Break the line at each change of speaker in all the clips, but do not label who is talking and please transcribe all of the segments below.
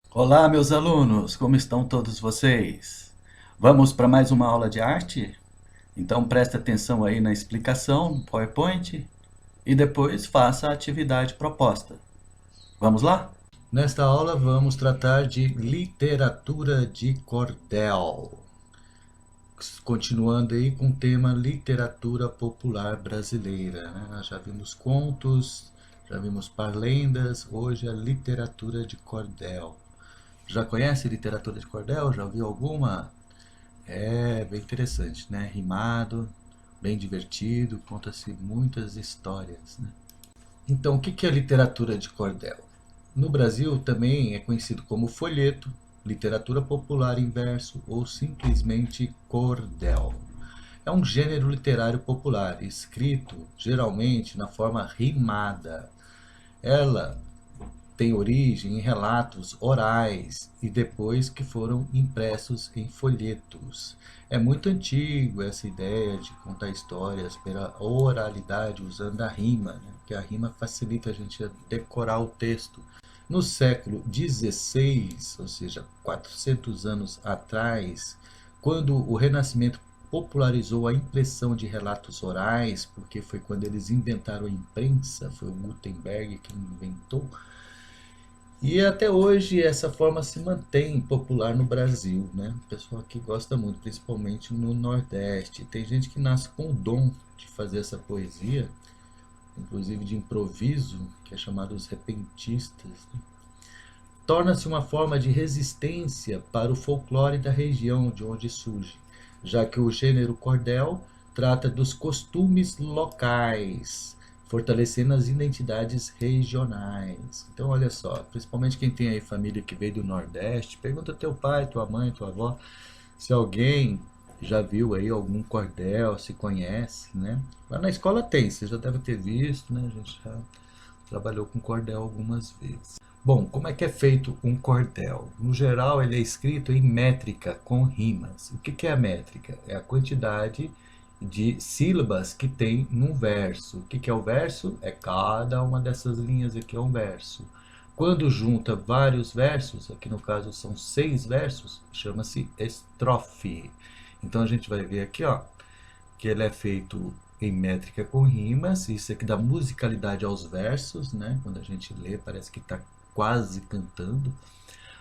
Olá, meus alunos, como estão todos vocês? Vamos para mais uma aula de arte? Então preste atenção aí na explicação do PowerPoint e depois faça a atividade proposta. Vamos lá? Nesta aula vamos tratar de literatura de cordel. Continuando aí com o tema literatura popular brasileira, né? Nós já vimos contos, já vimos parlendas, hoje é literatura de cordel. Já conhece literatura de cordel? Já ouviu alguma? É bem interessante, né? Rimado, bem divertido, conta-se muitas histórias, né? Então, o que é literatura de cordel? No Brasil também é conhecido como folheto, literatura popular em verso ou simplesmente cordel. É um gênero literário popular, escrito geralmente na forma rimada. Ela tem origem em relatos orais e depois que foram impressos em folhetos. É muito antigo essa ideia de contar histórias pela oralidade usando a rima, né? Porque a rima facilita a gente decorar o texto. No século XVI, ou seja, 400 anos atrás, quando o Renascimento popularizou a impressão de relatos orais, porque foi quando eles inventaram a imprensa, foi o Gutenberg que inventou, e até hoje essa forma se mantém popular no Brasil, né? O pessoal aqui gosta muito, principalmente no Nordeste. Tem gente que nasce com o dom de fazer essa poesia, inclusive de improviso, que é chamado os repentistas, né? Torna-se uma forma de resistência para o folclore da região de onde surge, já que o gênero cordel trata dos costumes locais, fortalecendo as identidades regionais. Então, olha só, principalmente quem tem aí família que veio do Nordeste, pergunta teu pai, tua mãe, tua avó, se alguém já viu aí algum cordel, se conhece, né? Lá na escola tem, você já deve ter visto, né? A gente já trabalhou com cordel algumas vezes. Bom, como é que é feito um cordel? No geral, ele é escrito em métrica, com rimas. O que é a métrica? É a quantidade de sílabas que tem num verso. O que é o verso? É cada uma dessas linhas aqui é um verso. Quando junta vários versos, aqui no caso são 6 versos, chama-se estrofe. Então a gente vai ver aqui, ó, que ele é feito em métrica com rimas, isso aqui dá musicalidade aos versos, né? Quando a gente lê, parece que está quase cantando.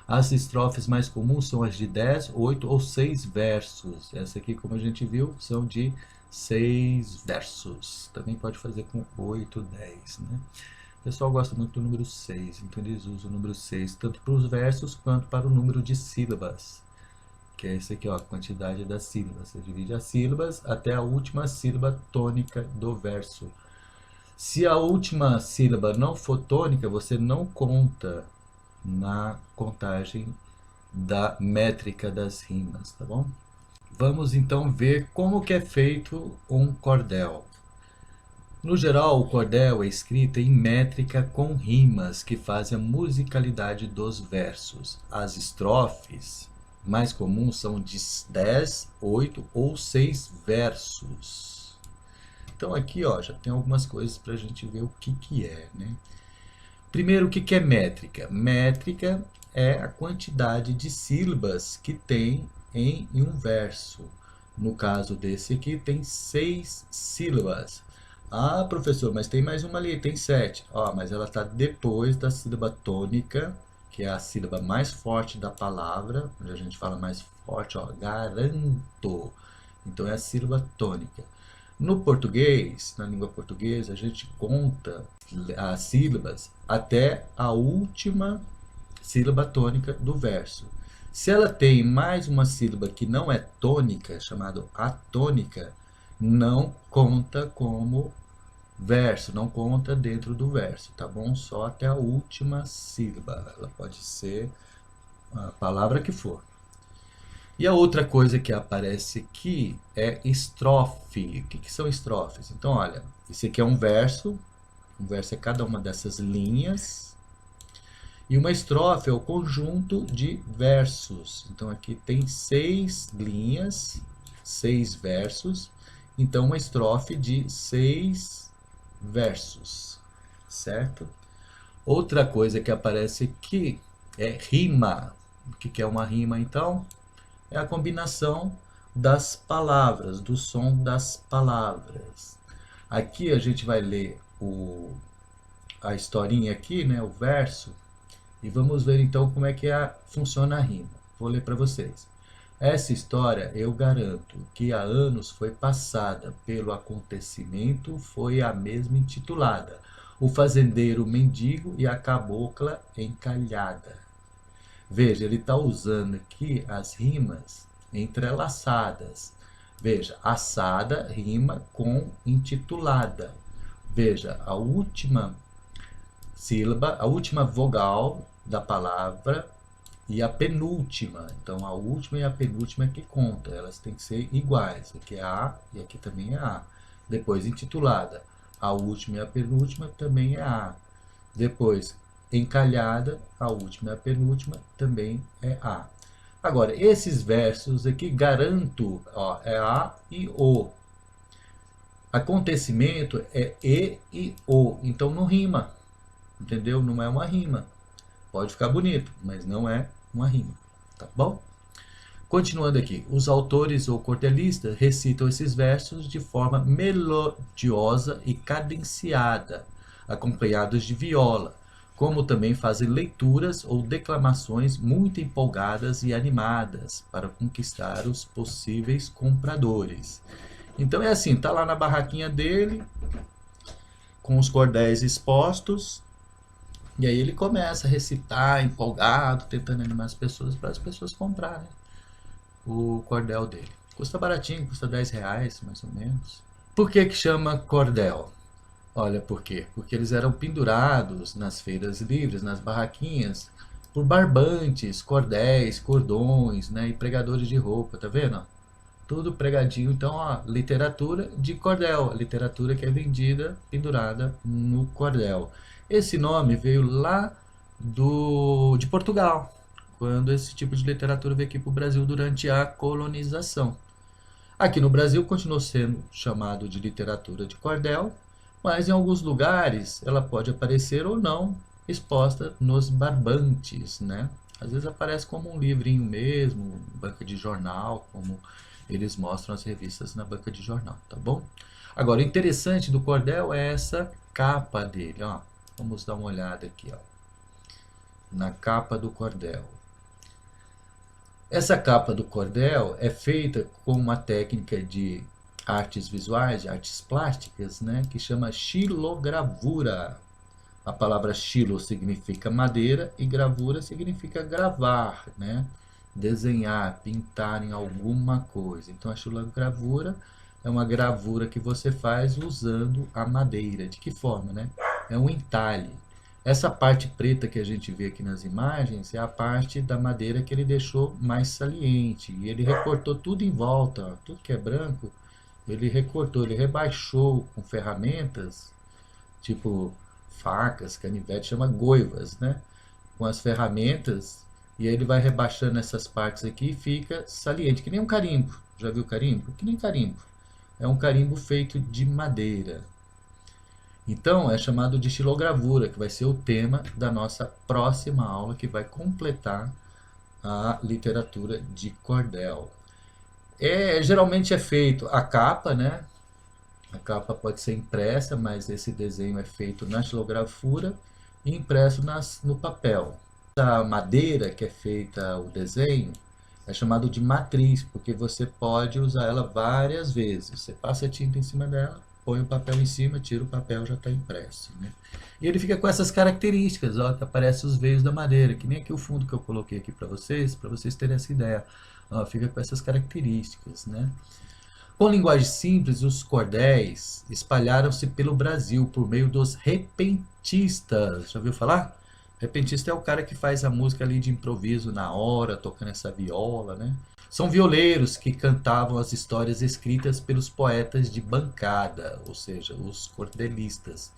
As estrofes mais comuns são as de 10, 8 ou 6 versos. Essa aqui, como a gente viu, são de 6 versos. Também pode fazer com 8, 10, né? O pessoal gosta muito do número 6, então eles usam o número 6 tanto para os versos quanto para o número de sílabas, que é esse aqui, ó, a quantidade das sílabas. Você divide as sílabas até a última sílaba tônica do verso. Se a última sílaba não for tônica, você não conta na contagem da métrica das rimas, tá bom? Vamos então ver como que é feito um cordel. No geral, o cordel é escrito em métrica com rimas que fazem a musicalidade dos versos. As estrofes mais comuns são de 10, 8 ou 6 versos. Então aqui, ó, já tem algumas coisas para a gente ver o que é, né? Primeiro, o que é métrica? Métrica é a quantidade de sílabas que tem em um verso. No caso desse aqui, tem 6 sílabas. Ah, professor, mas tem mais uma ali, tem 7. Ó, mas ela está depois da sílaba tônica, que é a sílaba mais forte da palavra. Onde a gente fala mais forte, ó, garanto. Então é a sílaba tônica. No português, na língua portuguesa, a gente conta as sílabas até a última sílaba tônica do verso. Se ela tem mais uma sílaba que não é tônica, chamada atônica, não conta como verso, não conta dentro do verso, tá bom? Só até a última sílaba. Ela pode ser a palavra que for. E a outra coisa que aparece aqui é estrofe. O que são estrofes? Então, olha, esse aqui é um verso é cada uma dessas linhas, e uma estrofe é o conjunto de versos. Então, aqui tem 6 linhas, 6 versos, então uma estrofe de 6 versos, certo? Outra coisa que aparece aqui é rima. O que é uma rima, então? É a combinação das palavras, do som das palavras. Aqui a gente vai ler a historinha aqui, né, o verso, e vamos ver então como é que funciona a rima. Vou ler para vocês. Essa história, eu garanto, que há anos foi passada pelo acontecimento, foi a mesma intitulada: O Fazendeiro Mendigo e a Cabocla Encalhada. Veja, ele está usando aqui as rimas entrelaçadas. Veja, assada rima com intitulada. Veja, a última sílaba, a última vogal da palavra e a penúltima. Então, a última e a penúltima é que conta. Elas têm que ser iguais. Aqui é A e aqui também é A. Depois, intitulada. A última e a penúltima também é A. Depois, encalhada, a última e a penúltima também é A. Agora, esses versos aqui, garanto, ó, é A e O. Acontecimento é e O. Então, não rima. Entendeu? Não é uma rima. Pode ficar bonito, mas não é uma rima. Tá bom? Continuando aqui, os autores ou cordelistas recitam esses versos de forma melodiosa e cadenciada, acompanhados de viola, como também fazem leituras ou declamações muito empolgadas e animadas para conquistar os possíveis compradores. Então é assim, tá lá na barraquinha dele, com os cordéis expostos, e aí ele começa a recitar, empolgado, tentando animar as pessoas para as pessoas comprarem o cordel dele. Custa baratinho, custa R$ 10, mais ou menos. Por que que chama cordel? Olha por quê. Porque eles eram pendurados nas feiras livres, nas barraquinhas, por barbantes, cordéis, cordões, né, e pregadores de roupa, tá vendo? Tudo pregadinho. Então, ó, literatura de cordel, a literatura que é vendida, pendurada no cordel. Esse nome veio lá de Portugal, quando esse tipo de literatura veio aqui para o Brasil durante a colonização. Aqui no Brasil continuou sendo chamado de literatura de cordel, mas em alguns lugares ela pode aparecer ou não exposta nos barbantes, né? Às vezes aparece como um livrinho mesmo, banca de jornal, como eles mostram as revistas na banca de jornal, tá bom? Agora, o interessante do cordel é essa capa dele, ó. Vamos dar uma olhada aqui, ó, na capa do cordel. Essa capa do cordel é feita com uma técnica de artes visuais, de artes plásticas, né, que chama xilogravura. A palavra xilo significa madeira e gravura significa gravar, né, desenhar, pintar em alguma coisa. Então a xilogravura é uma gravura que você faz usando a madeira. De que forma, né? É um entalhe. Essa parte preta que a gente vê aqui nas imagens é a parte da madeira que ele deixou mais saliente. E ele recortou tudo em volta, ó, tudo que é branco, ele recortou, ele rebaixou com ferramentas, tipo facas, canivete, chama goivas, né? Com as ferramentas, e aí ele vai rebaixando essas partes aqui e fica saliente, que nem um carimbo. Já viu carimbo? Que nem carimbo. É um carimbo feito de madeira. Então, é chamado de xilogravura, que vai ser o tema da nossa próxima aula, que vai completar a literatura de cordel. Geralmente é feito a capa, né? A capa pode ser impressa, mas esse desenho é feito na xilogravura e impresso no papel. A madeira que é feita o desenho é chamado de matriz, porque você pode usar ela várias vezes. Você passa a tinta em cima dela, põe o papel em cima, tira o papel, já está impresso, né? E ele fica com essas características, ó, que aparecem os veios da madeira, que nem aqui o fundo que eu coloquei aqui para vocês terem essa ideia. Ó, fica com essas características, né? Com linguagem simples, os cordéis espalharam-se pelo Brasil por meio dos repentistas. Já ouviu falar? Repentista é o cara que faz a música ali de improviso na hora, tocando essa viola, né? São violeiros que cantavam as histórias escritas pelos poetas de bancada, ou seja, os cordelistas.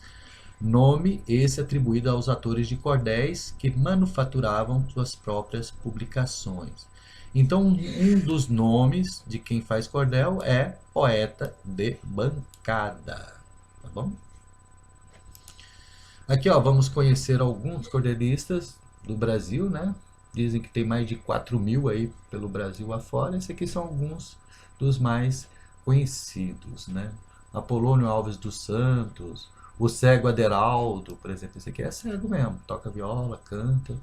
Nome esse atribuído aos atores de cordéis que manufaturavam suas próprias publicações. Então, um dos nomes de quem faz cordel é poeta de bancada, tá bom? Aqui, ó, vamos conhecer alguns cordelistas do Brasil, né? Dizem que tem mais de 4.000 aí pelo Brasil afora. Esses aqui são alguns dos mais conhecidos, né? Apolônio Alves dos Santos, o cego Aderaldo, por exemplo, esse aqui é cego mesmo, toca viola, canta.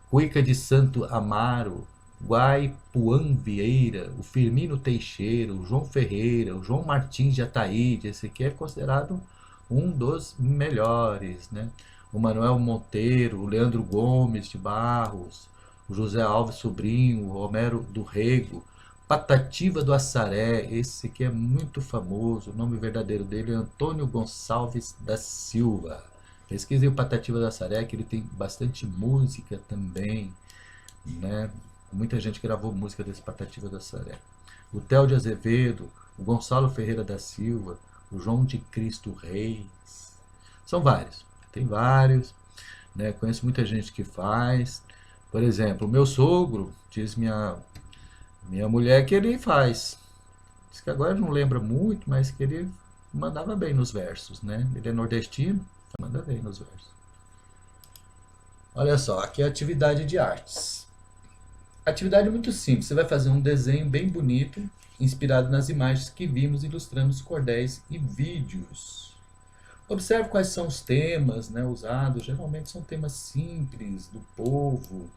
Cuica de Santo Amaro, Guaipuã Vieira, o Firmino Teixeira, o João Ferreira, o João Martins de Ataíde, esse aqui é considerado um dos melhores, né? O Manuel Monteiro, o Leandro Gomes de Barros, o José Alves Sobrinho, o Romero do Rego, Patativa do Assaré, esse aqui é muito famoso, o nome verdadeiro dele é Antônio Gonçalves da Silva. Pesquisei o Patativa do Assaré, que ele tem bastante música também, né? Muita gente gravou música desse Patativa do Assaré. O Theo de Azevedo, o Gonçalo Ferreira da Silva, o João de Cristo Reis. São vários, tem vários, né? Conheço muita gente que faz. Por exemplo, o meu sogro, diz minha mulher que ele faz. Diz que agora não lembra muito, mas que ele mandava bem nos versos, né? Ele é nordestino, manda bem nos versos. Olha só, aqui é a atividade de artes. Atividade muito simples, você vai fazer um desenho bem bonito, inspirado nas imagens que vimos ilustrando os cordéis e vídeos. Observe quais são os temas, né, usados, geralmente são temas simples, do povo,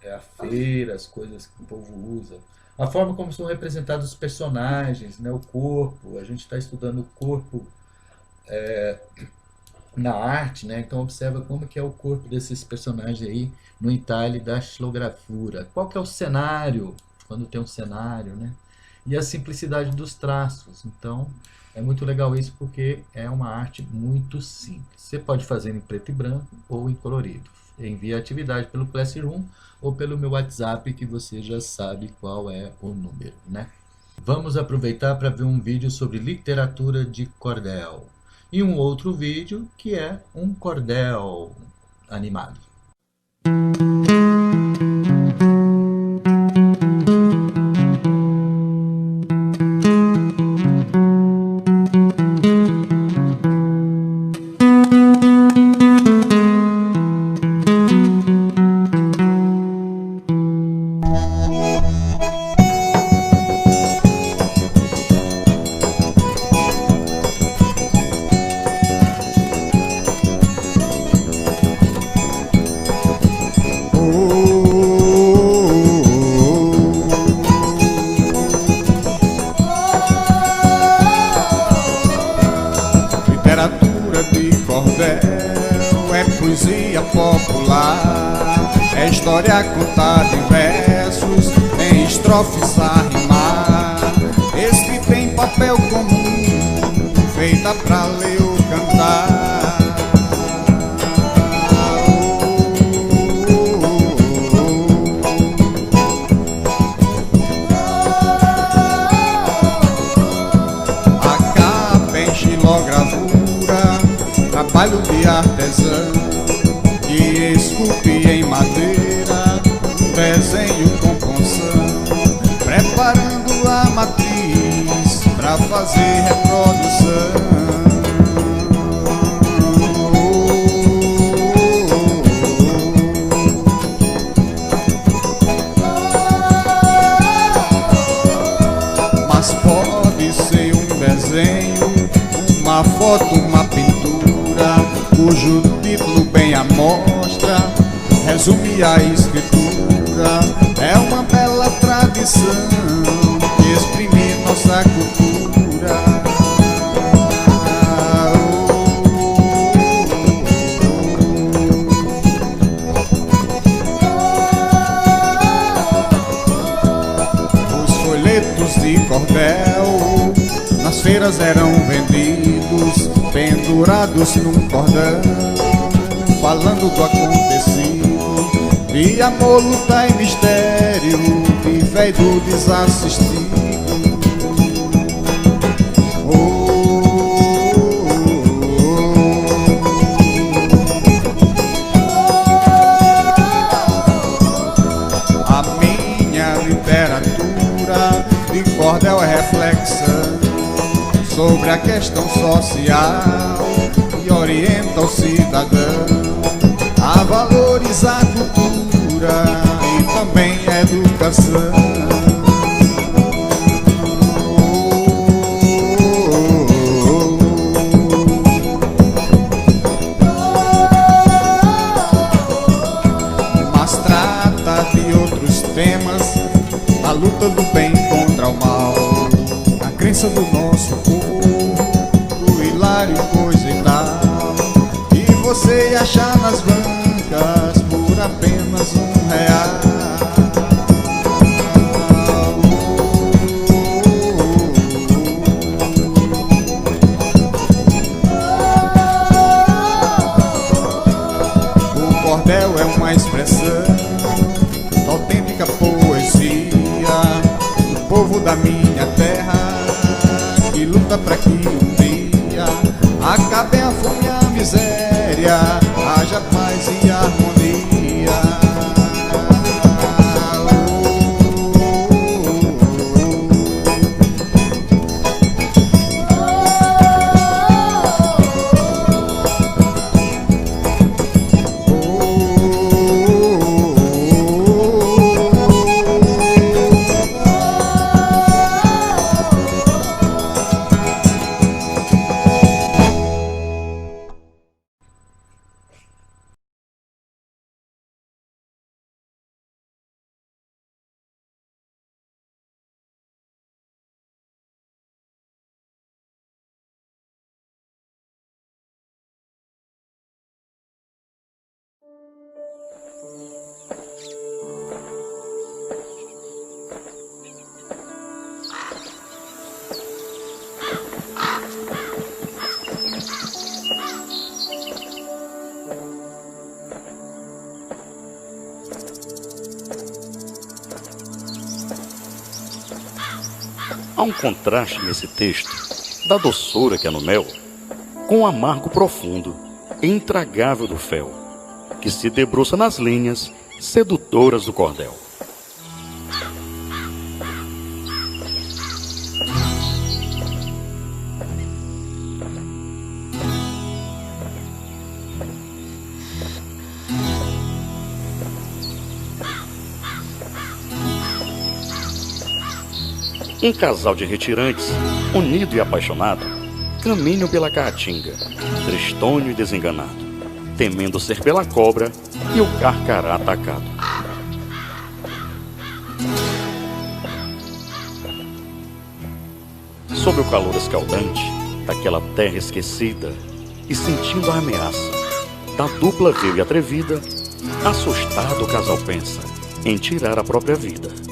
a feira, as coisas que o povo usa. A forma como são representados os personagens, né, o corpo, a gente está estudando o corpo na arte, né? Então observa como que é o corpo desses personagens aí no entalhe da xilogravura. Qual que é o cenário, quando tem um cenário, né? E a simplicidade dos traços. Então é muito legal isso porque é uma arte muito simples. Você pode fazer em preto e branco ou em colorido. Envie a atividade pelo Classroom ou pelo meu WhatsApp, que você já sabe qual é o número, né? Vamos aproveitar para ver um vídeo sobre literatura de cordel. E um outro vídeo que é um cordel animado.
Literatura de cordel é poesia popular, é história contada em versos, em estrofes a rimar, escrita em papel comum, feita pra ler ou cantar. Trabalho de artesão que esculpe em madeira um desenho com punção, preparando a matriz pra fazer reprodução. Mas pode ser um desenho, uma foto, uma pintura, cujo título bem à mostra resume a escritura. É uma bela tradição que exprime nossa cultura. Os folhetos de cordel nas feiras eram vendidos, pendurados num cordão, falando do acontecido, de amor, luta e mistério, de fé e do desassistido. A minha literatura de cordel é reflexão sobre a questão social e orienta o cidadão a valorizar a cultura e também a educação. Mas trata de outros temas, a luta do bem contra o mal, a crença do nosso povo, o hilário coisa e tal, e você achar nas bancas por apenas R$1. O cordel é uma expressão da autêntica poesia do povo da minha terra, que luta para que um dia acabe a fome e a miséria, haja paz e harmonia.
Há um contraste nesse texto da doçura que há no mel com o amargo profundo e intragável do fel, que se debruça nas linhas sedutoras do cordel. Um casal de retirantes, unido e apaixonado, caminham pela caatinga, tristonho e desenganado, temendo ser pela cobra e o carcará atacado. Sob o calor escaldante daquela terra esquecida e sentindo a ameaça da dupla vil e atrevida, assustado o casal pensa em tirar a própria vida.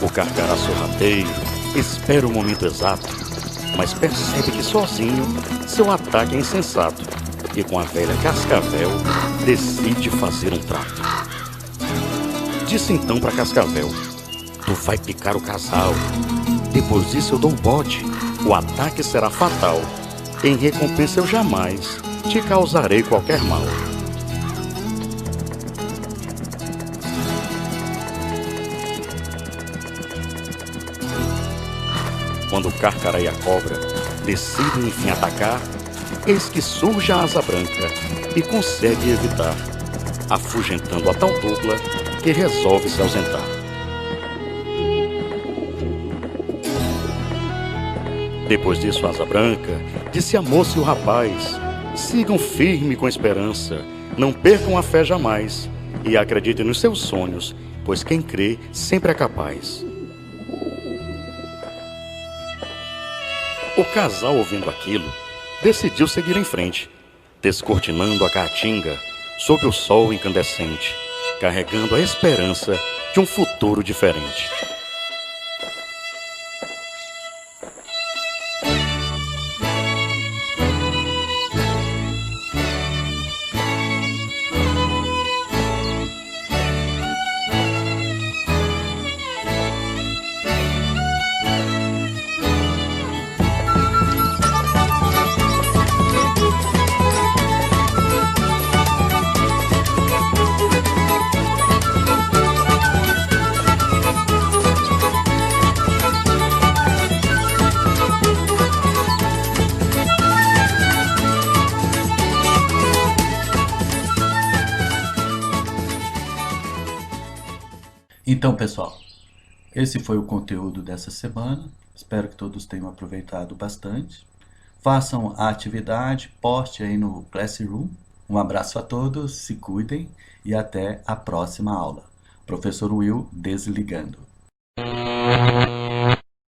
O carcará sorrateiro espera o momento exato, mas percebe que sozinho seu ataque é insensato e com a velha Cascavel decide fazer um trato. Disse então para Cascavel: tu vai picar o casal, depois disso eu dou um bote, o ataque será fatal, em recompensa eu jamais te causarei qualquer mal. Quando o carcará e a cobra decidem enfim atacar, eis que surge a asa branca e consegue evitar, afugentando a tal dupla que resolve se ausentar. Depois disso, a asa branca disse a moça e o rapaz: sigam firme com esperança, não percam a fé jamais, e acreditem nos seus sonhos, pois quem crê sempre é capaz. O casal, ouvindo aquilo, decidiu seguir em frente, descortinando a caatinga sob o sol incandescente, carregando a esperança de um futuro diferente.
Então, pessoal, esse foi o conteúdo dessa semana. Espero que todos tenham aproveitado bastante. Façam a atividade, poste aí no Classroom. Um abraço a todos, se cuidem e até a próxima aula. Professor Will desligando.